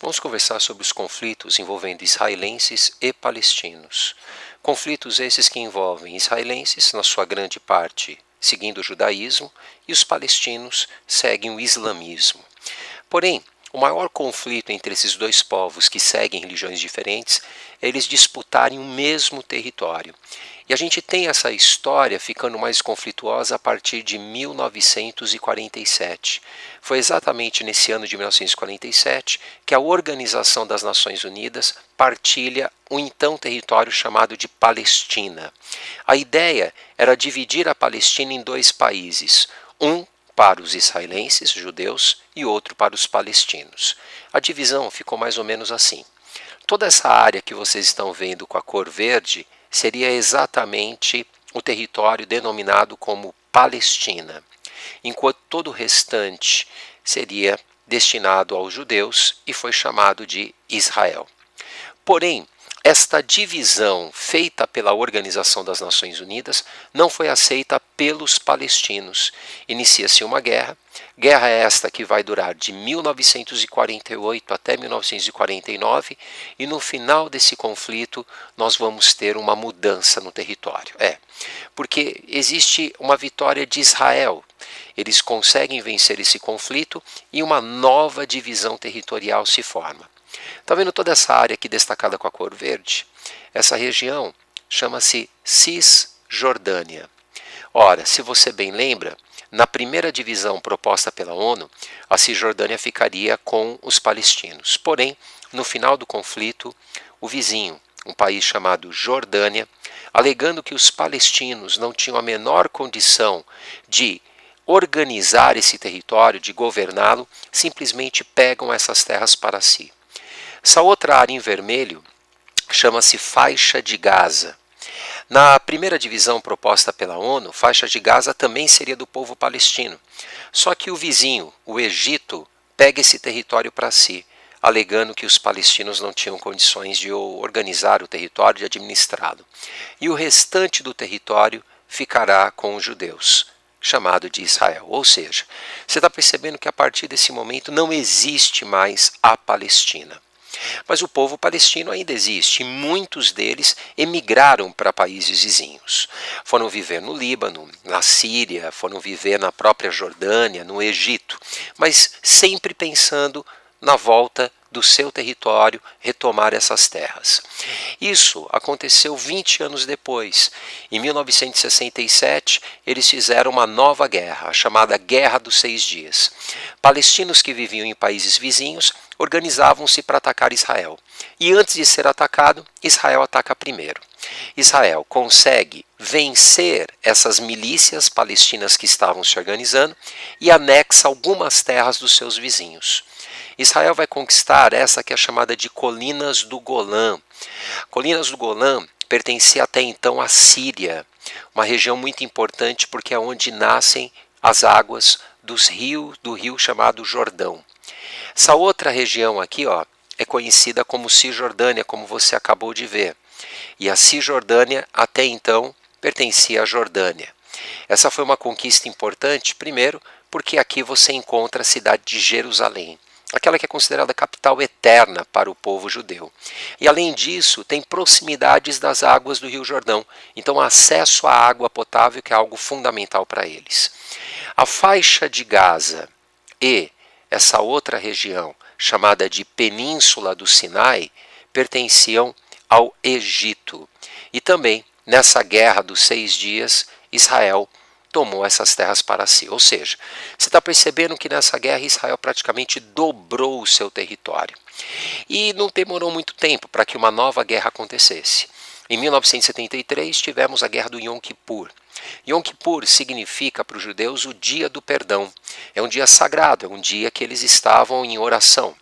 Vamos conversar sobre os conflitos envolvendo israelenses e palestinos. Conflitos esses que envolvem israelenses, na sua grande parte, seguindo o judaísmo, e os palestinos seguem o islamismo. Porém, o maior conflito entre esses dois povos que seguem religiões diferentes é eles disputarem o mesmo território. E a gente tem essa história ficando mais conflituosa a partir de 1947. Foi exatamente nesse ano de 1947 que a Organização das Nações Unidas partilha o então território chamado de Palestina. A ideia era dividir a Palestina em dois países, um para os israelenses, judeus, e outro para os palestinos. A divisão ficou mais ou menos assim. Toda essa área que vocês estão vendo com a cor verde seria exatamente o território denominado como Palestina, enquanto todo o restante seria destinado aos judeus e foi chamado de Israel. Porém, esta divisão feita pela Organização das Nações Unidas não foi aceita pelos palestinos. Inicia-se uma guerra esta que vai durar de 1948 até 1949, e no final desse conflito nós vamos ter uma mudança no território. Porque existe uma vitória de Israel. Eles conseguem vencer esse conflito e uma nova divisão territorial se forma. Está vendo toda essa área aqui destacada com a cor verde? Essa região chama-se Cisjordânia. Ora, se você bem lembra, na primeira divisão proposta pela ONU, a Cisjordânia ficaria com os palestinos. Porém, no final do conflito, o vizinho, um país chamado Jordânia, alegando que os palestinos não tinham a menor condição de organizar esse território, de governá-lo, simplesmente pegam essas terras para si. Essa outra área em vermelho chama-se Faixa de Gaza. Na primeira divisão proposta pela ONU, Faixa de Gaza também seria do povo palestino. Só que o vizinho, o Egito, pega esse território para si, alegando que os palestinos não tinham condições de organizar o território, de administrá-lo. E o restante do território ficará com os judeus, chamado de Israel. Ou seja, você está percebendo que a partir desse momento não existe mais a Palestina. Mas o povo palestino ainda existe, e muitos deles emigraram para países vizinhos. Foram viver no Líbano, na Síria, foram viver na própria Jordânia, no Egito, mas sempre pensando na volta do seu território, retomar essas terras. Isso aconteceu 20 anos depois. Em 1967, eles fizeram uma nova guerra, a chamada Guerra dos 6 Dias. Palestinos que viviam em países vizinhos organizavam-se para atacar Israel. E antes de ser atacado, Israel ataca primeiro. Israel consegue vencer essas milícias palestinas que estavam se organizando e anexa algumas terras dos seus vizinhos. Israel vai conquistar essa que é chamada de Colinas do Golã. Colinas do Golã pertencia até então à Síria, uma região muito importante porque é onde nascem as águas do rio chamado Jordão. Essa outra região aqui, é conhecida como Cisjordânia, como você acabou de ver. E a Cisjordânia até então pertencia à Jordânia. Essa foi uma conquista importante, primeiro, porque aqui você encontra a cidade de Jerusalém, aquela que é considerada a capital eterna para o povo judeu. E além disso, tem proximidades das águas do Rio Jordão, então acesso à água potável, que é algo fundamental para eles. A faixa de Gaza e essa outra região, chamada de Península do Sinai, pertenciam ao Egito. E também, nessa Guerra dos 6 Dias, Israel tomou essas terras para si. Ou seja, você está percebendo que nessa guerra Israel praticamente dobrou o seu território. E não demorou muito tempo para que uma nova guerra acontecesse. Em 1973 tivemos a Guerra do Yom Kippur. Yom Kippur significa para os judeus o dia do perdão. É um dia sagrado, é um dia que eles estavam em oração.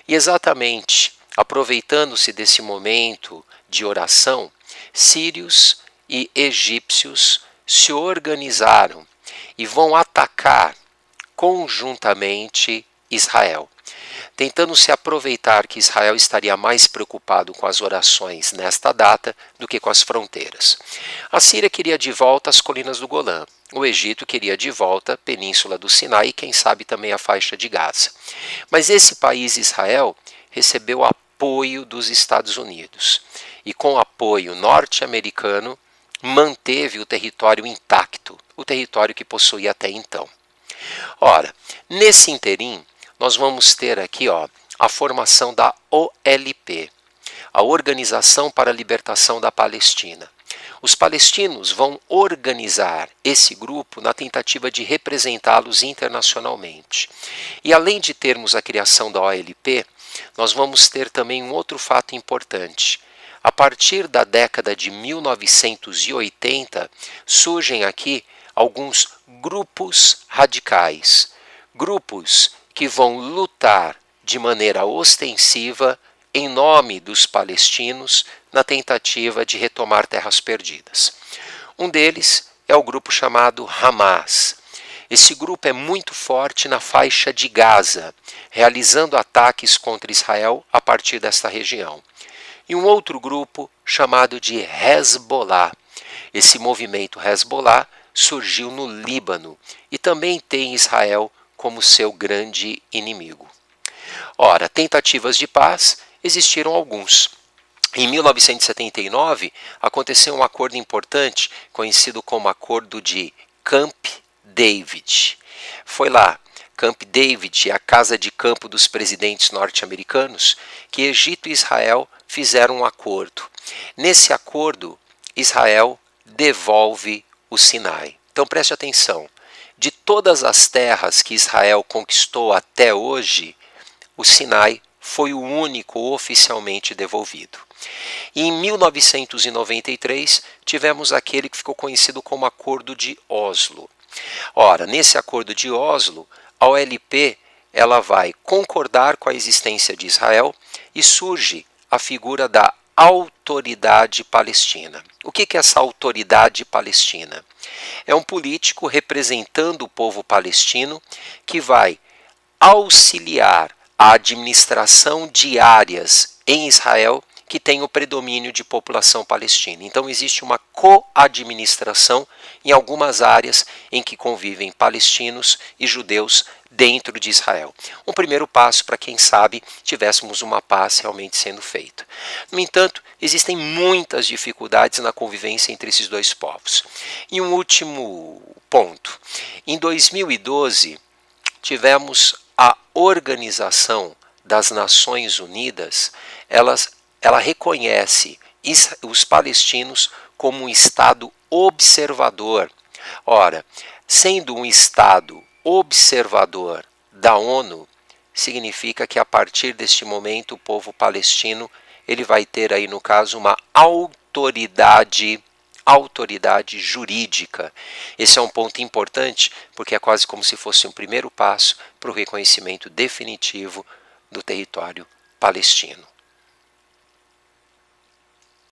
E exatamente aproveitando-se desse momento de oração, sírios e egípcios se organizaram e vão atacar conjuntamente Israel, tentando se aproveitar que Israel estaria mais preocupado com as orações nesta data do que com as fronteiras. A Síria queria de volta as colinas do Golã, o Egito queria de volta a Península do Sinai e quem sabe também a faixa de Gaza. Mas esse país Israel recebeu apoio dos Estados Unidos e, com apoio norte-americano, manteve o território intacto, o território que possuía até então. Ora, nesse interim, nós vamos ter aqui a formação da OLP, a Organização para a Libertação da Palestina. Os palestinos vão organizar esse grupo na tentativa de representá-los internacionalmente. E além de termos a criação da OLP, nós vamos ter também um outro fato importante. A partir da década de 1980, surgem aqui alguns grupos radicais, grupos que vão lutar de maneira ostensiva em nome dos palestinos na tentativa de retomar terras perdidas. Um deles é o grupo chamado Hamas. Esse grupo é muito forte na faixa de Gaza, realizando ataques contra Israel a partir desta região. E um outro grupo chamado de Hezbollah. Esse movimento Hezbollah surgiu no Líbano e também tem Israel como seu grande inimigo. Ora, tentativas de paz existiram alguns. Em 1979, aconteceu um acordo importante, conhecido como Acordo de Camp David. Foi lá, Camp David, a casa de campo dos presidentes norte-americanos, que Egito e Israel fizeram um acordo. Nesse acordo, Israel devolve o Sinai. Então preste atenção, de todas as terras que Israel conquistou até hoje, o Sinai foi o único oficialmente devolvido. E em 1993, tivemos aquele que ficou conhecido como Acordo de Oslo. Ora, nesse Acordo de Oslo, a OLP ela vai concordar com a existência de Israel e surge a figura da Autoridade Palestina. O que é essa Autoridade Palestina? É um político representando o povo palestino que vai auxiliar a administração de áreas em Israel que tem o predomínio de população palestina. Então existe uma coadministração em algumas áreas em que convivem palestinos e judeus dentro de Israel. Um primeiro passo para, quem sabe, tivéssemos uma paz realmente sendo feita. No entanto, existem muitas dificuldades na convivência entre esses dois povos. E um último ponto. Em 2012, tivemos a Organização das Nações Unidas, ela reconhece os palestinos como um Estado observador. Ora, sendo um Estado observador da ONU, significa que a partir deste momento o povo palestino ele vai ter aí, no caso, uma autoridade jurídica. Esse é um ponto importante porque é quase como se fosse um primeiro passo para o reconhecimento definitivo do território palestino.